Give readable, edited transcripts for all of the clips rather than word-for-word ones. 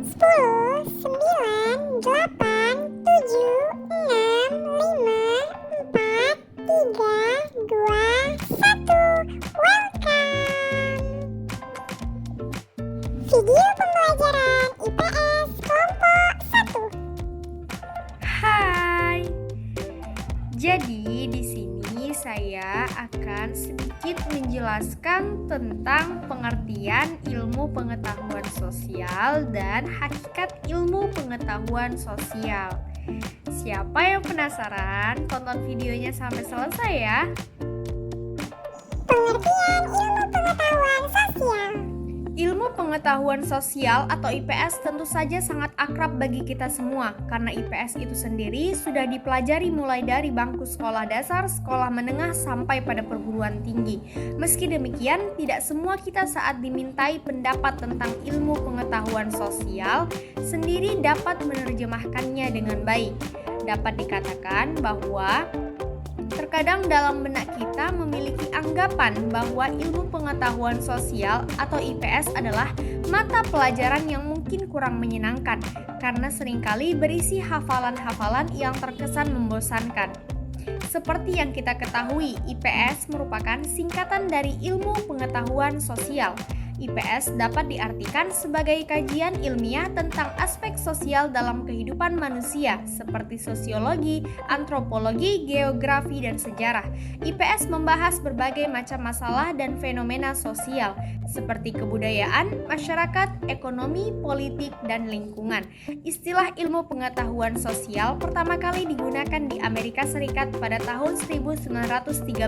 10, 9, 8, 7, 6, 5, 4, 3, 2, 1. Welcome! Video pembelajaran IPS kelompok 1. Hai. Jadi di sini saya akan sedikit menjelaskan tentang pengertian ilmu pengetahuan sosial dan hakikat ilmu pengetahuan sosial. Siapa yang penasaran? Tonton videonya sampai selesai ya. Pengertian ilmu pengetahuan sosial. Ilmu pengetahuan sosial atau IPS tentu saja sangat akrab bagi kita semua karena IPS itu sendiri sudah dipelajari mulai dari bangku sekolah dasar, sekolah menengah sampai pada perguruan tinggi. Meski demikian, tidak semua kita saat dimintai pendapat tentang ilmu pengetahuan sosial sendiri dapat menerjemahkannya dengan baik. Dapat dikatakan bahwa terkadang dalam benak kita memiliki anggapan bahwa ilmu pengetahuan sosial atau IPS adalah mata pelajaran yang mungkin kurang menyenangkan karena seringkali berisi hafalan-hafalan yang terkesan membosankan. Seperti yang kita ketahui, IPS merupakan singkatan dari ilmu pengetahuan sosial. IPS dapat diartikan sebagai kajian ilmiah tentang aspek sosial dalam kehidupan manusia seperti sosiologi, antropologi, geografi, dan sejarah. IPS membahas berbagai macam masalah dan fenomena sosial seperti kebudayaan, masyarakat, ekonomi, politik, dan lingkungan. Istilah ilmu pengetahuan sosial pertama kali digunakan di Amerika Serikat pada tahun 1913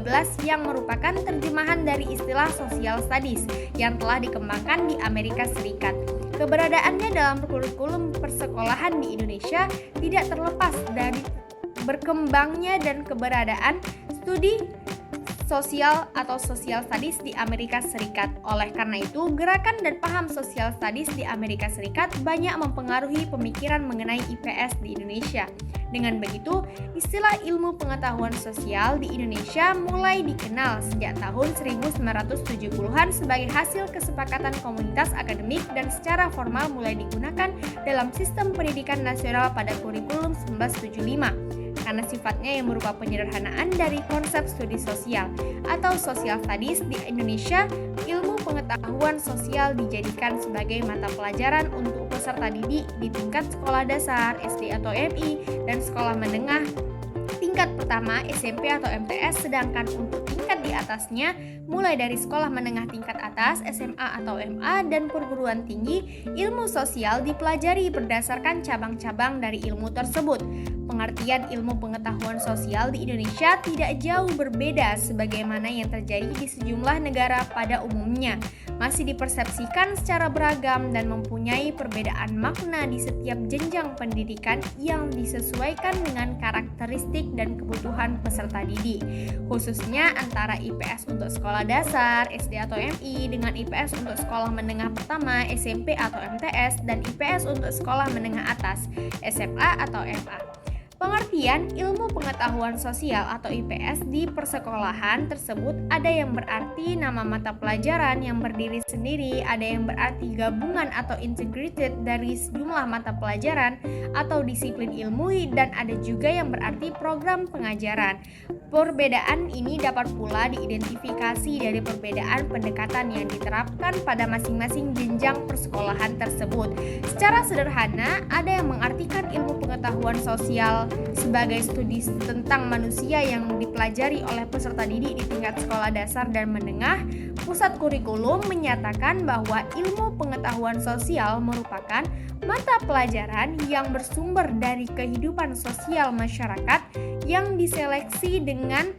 yang merupakan terjemahan dari istilah social studies yang telah dikembangkan di Amerika Serikat. Keberadaannya dalam kurikulum persekolahan di Indonesia tidak terlepas dari berkembangnya dan keberadaan studi sosial atau social studies di Amerika Serikat. Oleh karena itu, gerakan dan paham social studies di Amerika Serikat banyak mempengaruhi pemikiran mengenai IPS di Indonesia. Dengan begitu, istilah ilmu pengetahuan sosial di Indonesia mulai dikenal sejak tahun 1970-an sebagai hasil kesepakatan komunitas akademik dan secara formal mulai digunakan dalam sistem pendidikan nasional pada kurikulum 1975. Karena sifatnya yang berupa penyederhanaan dari konsep studi sosial atau social studies di Indonesia, ilmu pengetahuan sosial dijadikan sebagai mata pelajaran untuk peserta didik di tingkat sekolah dasar, SD atau MI, dan sekolah menengah tingkat pertama, SMP atau MTS, sedangkan untuk tingkat di atasnya, mulai dari sekolah menengah tingkat atas, SMA atau MA, dan perguruan tinggi, ilmu sosial dipelajari berdasarkan cabang-cabang dari ilmu tersebut. Pengertian ilmu pengetahuan sosial di Indonesia tidak jauh berbeda sebagaimana yang terjadi di sejumlah negara pada umumnya. Masih dipersepsikan secara beragam dan mempunyai perbedaan makna di setiap jenjang pendidikan yang disesuaikan dengan karakteristik dan kebutuhan peserta didik. Khususnya antara IPS untuk sekolah dasar, SD atau MI dengan IPS untuk sekolah menengah pertama, SMP atau MTS, dan IPS untuk sekolah menengah atas, SMA atau MA. Pengertian ilmu pengetahuan sosial atau IPS di persekolahan tersebut ada yang berarti nama mata pelajaran yang berdiri sendiri, ada yang berarti gabungan atau integrated dari sejumlah mata pelajaran atau disiplin ilmu, dan ada juga yang berarti program pengajaran. Perbedaan ini dapat pula diidentifikasi dari perbedaan pendekatan yang diterapkan pada masing-masing jenjang persekolahan tersebut. Secara sederhana, ada yang mengartikan ilmu pengetahuan sosial sebagai studi tentang manusia yang dipelajari oleh peserta didik di tingkat sekolah dasar dan menengah. Pusat kurikulum menyatakan bahwa ilmu pengetahuan sosial merupakan mata pelajaran yang bersumber dari kehidupan sosial masyarakat yang diseleksi dengan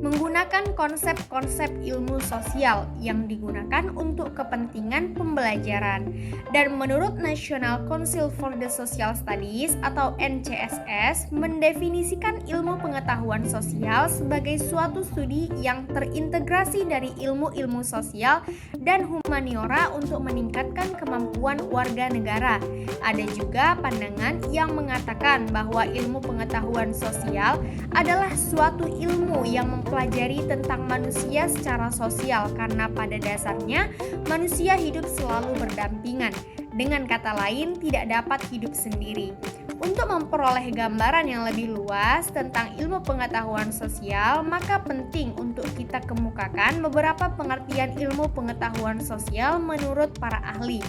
menggunakan konsep-konsep ilmu sosial yang digunakan untuk kepentingan pembelajaran. Dan menurut National Council for the Social Studies atau NCSS mendefinisikan ilmu pengetahuan sosial sebagai suatu studi yang terintegrasi dari ilmu-ilmu sosial dan humaniora untuk meningkatkan kemampuan warga negara. Ada juga pandangan yang mengatakan bahwa ilmu pengetahuan sosial adalah suatu ilmu yang mempelajari tentang manusia secara sosial karena pada dasarnya manusia hidup selalu berdampingan. Dengan kata lain, tidak dapat hidup sendiri. Untuk memperoleh gambaran yang lebih luas tentang ilmu pengetahuan sosial, maka penting untuk kita kemukakan beberapa pengertian ilmu pengetahuan sosial menurut para ahli.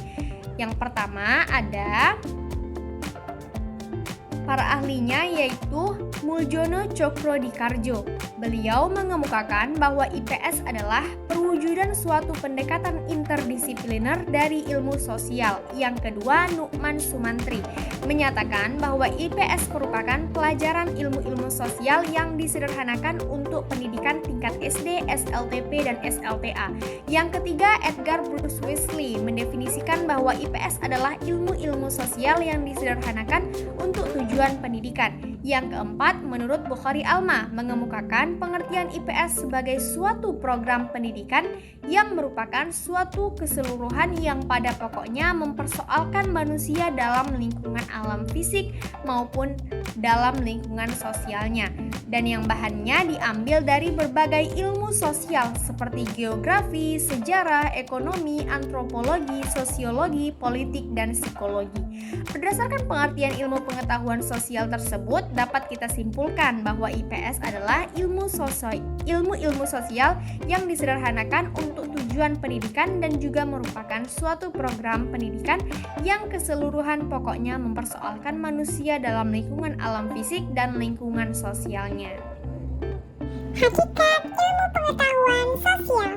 Yang pertama ada para ahlinya yaitu Muljono Cokrodikardjo. Beliau mengemukakan bahwa IPS adalah perwujudan suatu pendekatan interdisipliner dari ilmu sosial. Yang kedua, Nukman Sumantri menyatakan bahwa IPS merupakan pelajaran ilmu-ilmu sosial yang disederhanakan untuk pendidikan tingkat SD, SLTP, dan SLTA. Yang ketiga, Edgar Bruce Wesley mendefinisikan bahwa IPS adalah ilmu-ilmu sosial yang disederhanakan untuk tujuan pendidikan. Yang keempat, menurut Bukhari Alma mengemukakan pengertian IPS sebagai suatu program pendidikan yang merupakan suatu keseluruhan yang pada pokoknya mempersoalkan manusia dalam lingkungan alam fisik maupun dalam lingkungan sosialnya, dan yang bahannya diambil dari berbagai ilmu sosial seperti geografi, sejarah, ekonomi, antropologi, sosiologi, politik, dan psikologi. Berdasarkan pengertian ilmu pengetahuan sosial tersebut, dapat kita simpulkan bahwa IPS adalah ilmu sosial yang disederhanakan untuk tujuan pendidikan dan juga merupakan suatu program pendidikan yang keseluruhan pokoknya mempersoalkan manusia dalam lingkungan alam fisik dan lingkungan sosialnya. Hakikat ilmu pengetahuan sosial.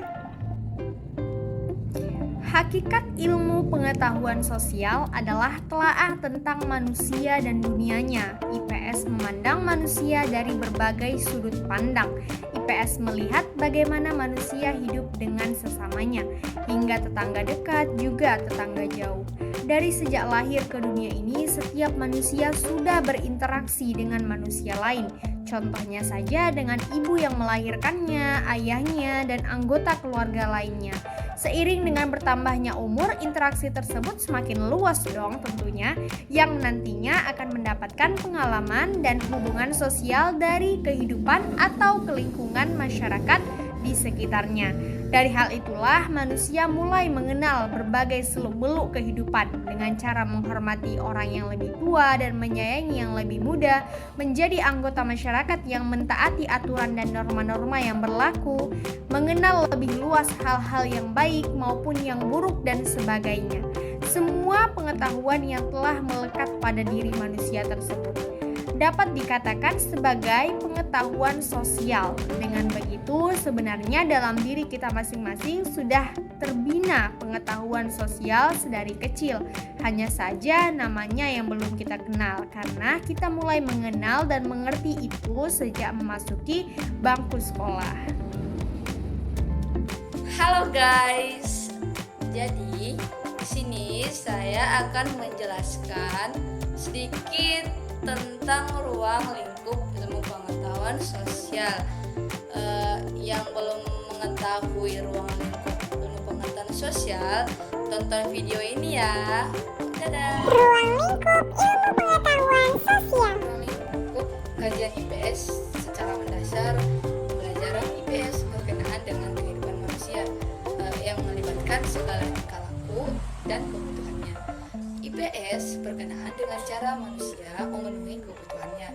Hakikat ilmu pengetahuan sosial adalah telaah tentang manusia dan dunianya. IPS memandang manusia dari berbagai sudut pandang. IPS melihat bagaimana manusia hidup dengan sesamanya, hingga tetangga dekat juga tetangga jauh. Dari sejak lahir ke dunia ini, setiap manusia sudah berinteraksi dengan manusia lain. Contohnya saja dengan ibu yang melahirkannya, ayahnya, dan anggota keluarga lainnya. Seiring dengan bertambahnya umur, interaksi tersebut semakin luas dong tentunya, yang nantinya akan mendapatkan pengalaman dan hubungan sosial dari kehidupan atau kelingkungan masyarakat di sekitarnya. Dari hal itulah manusia mulai mengenal berbagai seluk-beluk kehidupan dengan cara menghormati orang yang lebih tua dan menyayangi yang lebih muda, menjadi anggota masyarakat yang mentaati aturan dan norma-norma yang berlaku, mengenal lebih luas hal-hal yang baik maupun yang buruk dan sebagainya. Semua pengetahuan yang telah melekat pada diri manusia tersebut dapat dikatakan sebagai pengetahuan sosial. Dengan begitu, sebenarnya dalam diri kita masing-masing sudah terbina pengetahuan sosial sedari kecil. Hanya saja namanya yang belum kita kenal, karena kita mulai mengenal dan mengerti itu sejak memasuki bangku sekolah. Halo guys, jadi di sini saya akan menjelaskan sedikit tentang ruang lingkup ilmu pengetahuan sosial. Yang belum mengetahui ruang lingkup ilmu pengetahuan sosial, tonton video ini ya. Dadah. Ruang lingkup ilmu pengetahuan sosial. Ruang lingkup kajian IPS secara mendasar, pembelajaran IPS berkenaan dengan kehidupan manusia yang melibatkan segala tingkah laku dan kebutuhannya. IPS berkenaan dengan cara manusia memenuhi kebutuhannya,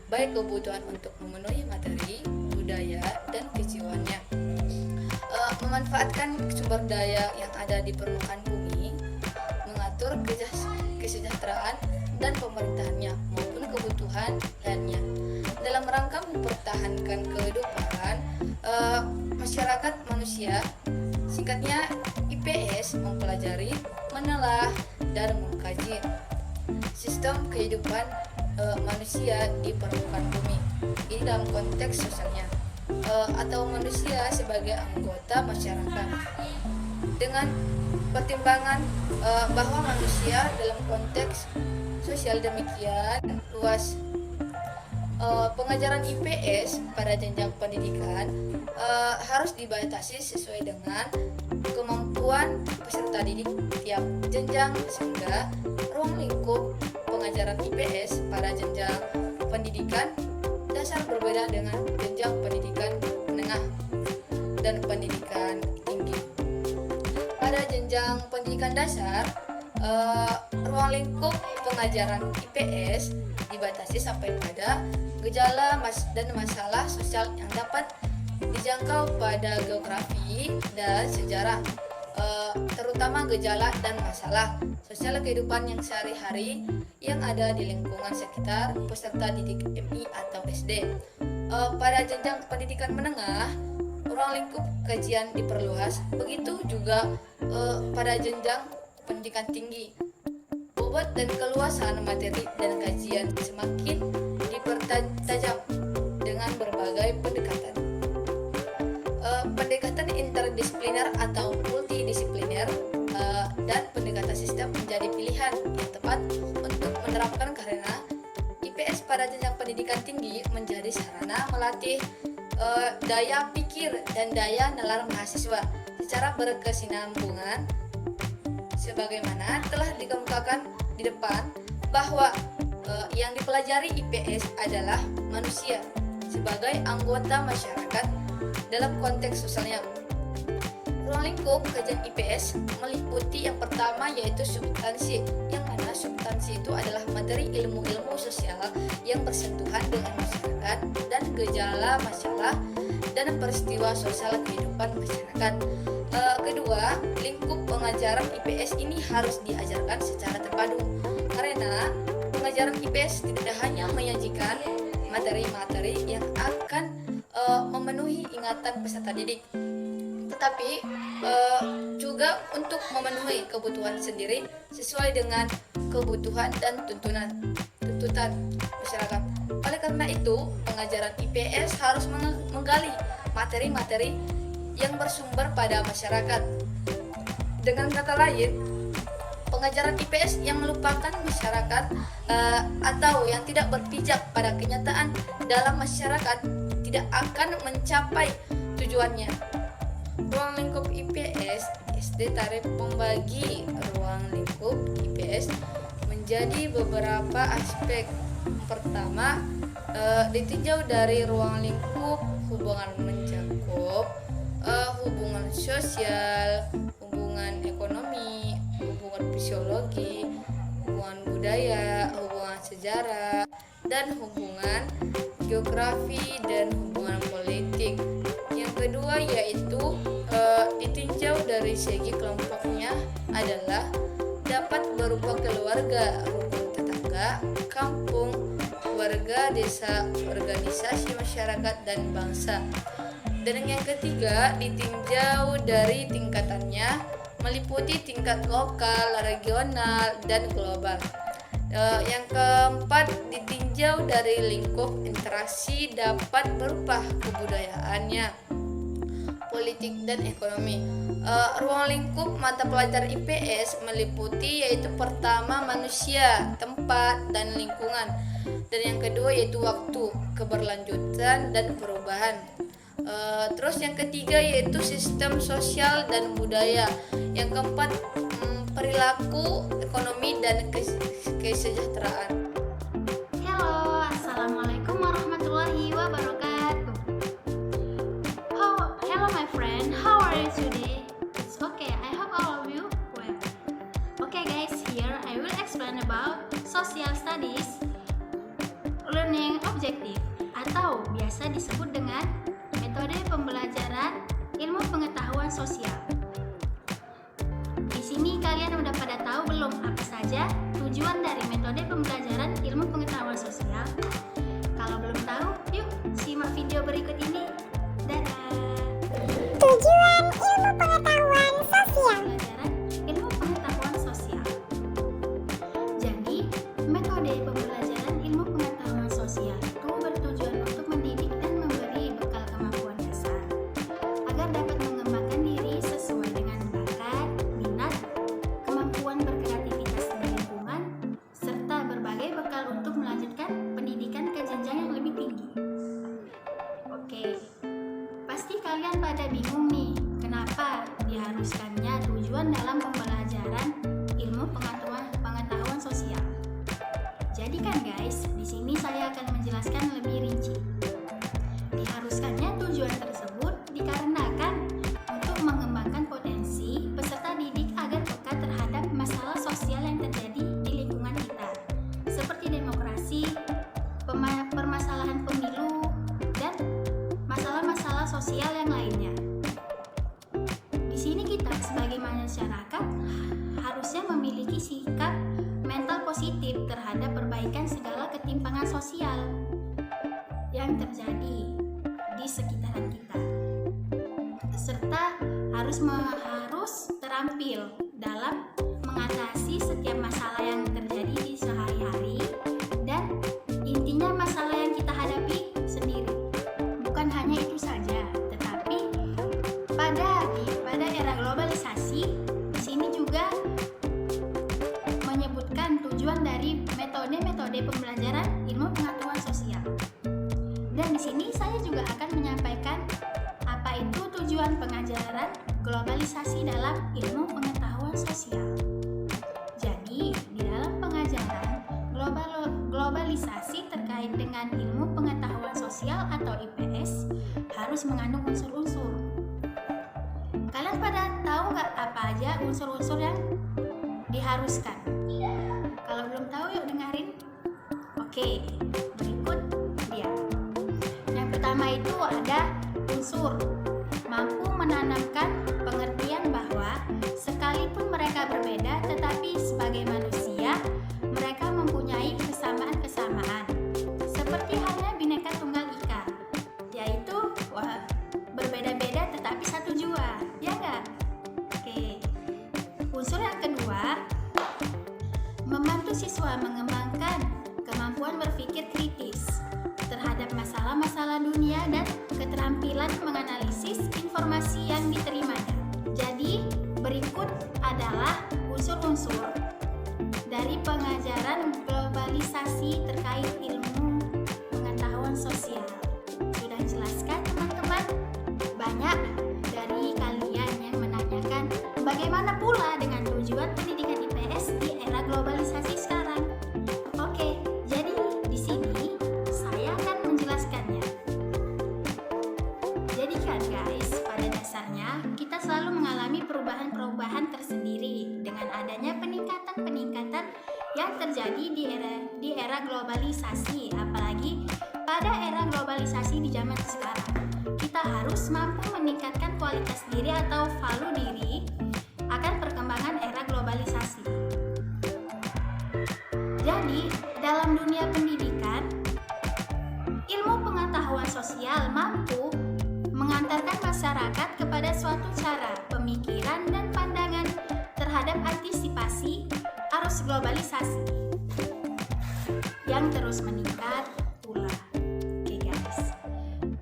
baik kebutuhan untuk memenuhi materi, budaya, dan kejiwaannya, memanfaatkan sumber daya yang ada di permukaan bumi, mengatur kesejahteraan dan pemerintahannya maupun kebutuhan lainnya, dalam rangka mempertahankan kehidupan masyarakat manusia. Singkatnya, IPS mempelajari, menelah, dan mengkaji sistem kehidupan manusia di permukaan bumi. Ini dalam konteks sosialnya, atau manusia sebagai anggota masyarakat, dengan pertimbangan bahwa manusia dalam konteks sosial demikian luas. Pengajaran IPS pada jenjang pendidikan harus dibatasi sesuai dengan kemampuan peserta didik tiap jenjang, sehingga ruang lingkup pengajaran IPS pada jenjang pendidikan dasar berbeda dengan jenjang pendidikan menengah dan pendidikan tinggi. Pada jenjang pendidikan dasar, ruang lingkup pengajaran IPS dibatasi sampai pada gejala dan masalah sosial yang dapat dijangkau pada geografi dan sejarah, terutama gejala dan masalah sosial kehidupan yang sehari-hari yang ada di lingkungan sekitar peserta didik MI atau SD. Pada jenjang pendidikan menengah, ruang lingkup kajian diperluas, begitu juga pada jenjang pendidikan tinggi. Bobot dan keluasan materi dan kajian semakin dipertajam dengan berbagai pendekatan. Pendekatan interdisipliner atau multidisipliner dan pendekatan sistem menjadi pilihan yang tepat untuk menerapkan karena IPS pada jenjang pendidikan tinggi menjadi sarana melatih daya pikir dan daya nalar mahasiswa secara berkesinambungan, sebagaimana telah dikemukakan di depan bahwa yang dipelajari IPS adalah manusia sebagai anggota masyarakat dalam konteks sosialnya. Ruang lingkup kajian IPS meliputi yang pertama yaitu substansi, yang mana substansi itu adalah materi ilmu-ilmu sosial yang bersentuhan dengan masyarakat dan gejala masalah dan peristiwa sosial kehidupan masyarakat. Kedua, lingkup pengajaran IPS ini harus diajarkan secara terpadu karena pengajaran IPS tidak hanya menyajikan materi-materi yang akan memenuhi ingatan peserta didik, tetapi juga untuk memenuhi kebutuhan sendiri sesuai dengan kebutuhan dan tuntutan masyarakat. Oleh karena itu, pengajaran IPS harus menggali materi-materi yang bersumber pada masyarakat. Dengan kata lain, pengajaran IPS yang melupakan masyarakat atau yang tidak berpijak pada kenyataan dalam masyarakat tidak akan mencapai tujuannya. Ruang lingkup IPS SD tarif membagi ruang lingkup IPS menjadi beberapa aspek. Pertama, ditinjau dari ruang lingkup hubungan mencakup hubungan sosial, hubungan ekonomi, hubungan psikologi, hubungan budaya, hubungan sejarah, dan hubungan geografi dan hubungan politik. Yang kedua yaitu ditinjau dari segi kelompoknya adalah dapat berupa keluarga, rukun tetangga, kampung, warga desa, organisasi masyarakat dan bangsa. Dan yang ketiga ditinjau dari tingkatannya meliputi tingkat lokal, regional, dan global. Yang keempat ditinjau dari lingkup interaksi dapat berupa kebudayaannya, politik dan ekonomi. Ruang lingkup mata pelajaran IPS meliputi yaitu pertama manusia, tempat, dan lingkungan. Dan yang kedua yaitu waktu, keberlanjutan, dan perubahan. Terus yang ketiga yaitu sistem sosial dan budaya. Yang keempat perilaku, ekonomi, dan kesejahteraan. Halo, assalamualaikum warahmatullahi wabarakatuh. Hello my friend, how are you today? It's okay, I hope all of you well. Okay guys, here I will explain about social studies learning objective atau biasa disebut dengan metode pembelajaran ilmu pengetahuan sosial. Di sini kalian udah pada tahu belum apa saja tujuan dari metode pembelajaran ilmu pengetahuan sosial? Kalau belum tahu, yuk simak video berikut ini. Dadah. Tujuan ilmu pengetahuan sosial. Pembelajaran ilmu pengetahuan sosial. Jadi, metode pembelajaran ilmu pengetahuan sosial itu bertujuan untuk mendidik dan memberi bekal kemampuan dasar agar dapat mengembangkan diri sesuai dengan bakat, minat, kemampuan berkreativitas di lingkungan, serta berbagai bekal untuk sosial yang terjadi di sekitaran kita, serta harus terampil dalam mengatasi setiap masalah yang terjadi di sehari-hari, dan intinya masalah yang kita hadapi sendiri. Bukan hanya itu saja, tetapi pada era globalisasi, di sini juga menyebutkan tujuan dari metode-metode pembelajaran ilmu pengetahuan sosial. Dan di sini saya juga akan menyampaikan apa itu tujuan pengajaran globalisasi dalam ilmu pengetahuan sosial. Jadi, di dalam pengajaran globalisasi terkait dengan ilmu pengetahuan sosial atau IPS harus mengandung unsur-unsur. Kalian pada tahu nggak apa aja unsur-unsur yang diharuskan? Kalau belum tahu, yuk dengerin. Oke, berikut dia. Yang pertama itu ada unsur mampu menanamkan pengertian bahwa sekalipun mereka berbeda, tetapi sebagai manusia mereka mempunyai kesamaan-kesamaan. Seperti halnya Bhinneka Tunggal Ika, yaitu berbeda-beda tetapi satu jua, ya nggak? Oke. Unsur yang kedua, membantu siswa mengembangkan kemampuan berpikir kritis terhadap masalah-masalah dunia dan keterampilan menganalisis informasi yang diterimanya. Jadi, berikut adalah unsur-unsur dari pengajaran globalisasi terkait ilmu pengetahuan sosial. Sudah jelaskan teman-teman? Banyak dari kalian yang menanyakan bagaimana pula dengan tujuan pendidikan IPS di era globalisasi sekarang. Oke, jadi di sini saya akan menjelaskannya. Jadi kan guys, pada dasarnya kita selalu mengalami perubahan-perubahan tersendiri dengan adanya peningkatan-peningkatan yang terjadi di era globalisasi, apalagi pada era globalisasi di zaman sekarang. Kita harus mampu meningkatkan kualitas diri atau value diri akan perkembangan era globalisasi. Jadi, dalam dunia pendidikan, ilmu pengetahuan sosial mampu mengantarkan masyarakat kepada suatu cara pemikiran dan pandangan terhadap antisipasi arus globalisasi yang terus meningkat pula. Oke guys.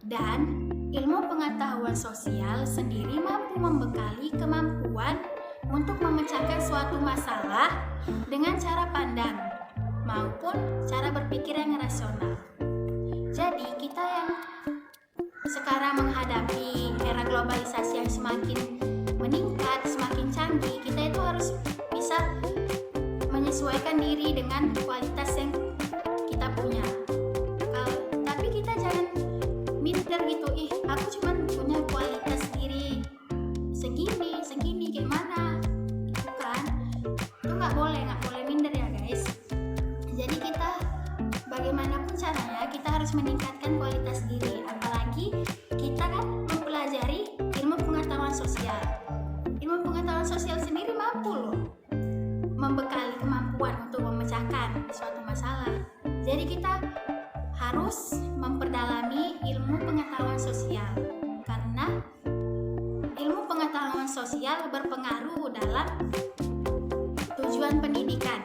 Dan ilmu pengetahuan sosial sendiri mampu membekali kemampuan untuk memecahkan suatu masalah dengan cara pandang maupun cara berpikir yang rasional. Jadi kita yang sekarang menghadapi era globalisasi yang semakin meningkat, semakin canggih, kita itu harus bisa menyesuaikan diri dengan kualitas yang kita punya. Tapi kita jangan minder gitu, aku cuma punya kualitas diri segini gimana, gitu kan? Itu nggak boleh minder ya guys. Jadi kita bagaimanapun caranya kita harus meningkatkan kualitas diri, apalagi kita kan mempelajari ilmu pengetahuan sosial. Ilmu pengetahuan sosial sendiri mampu loh membekali kemampuan untuk memecahkan suatu masalah. Jadi kita harus memperdalami ilmu pengetahuan sosial, karena ilmu pengetahuan sosial berpengaruh dalam tujuan pendidikan.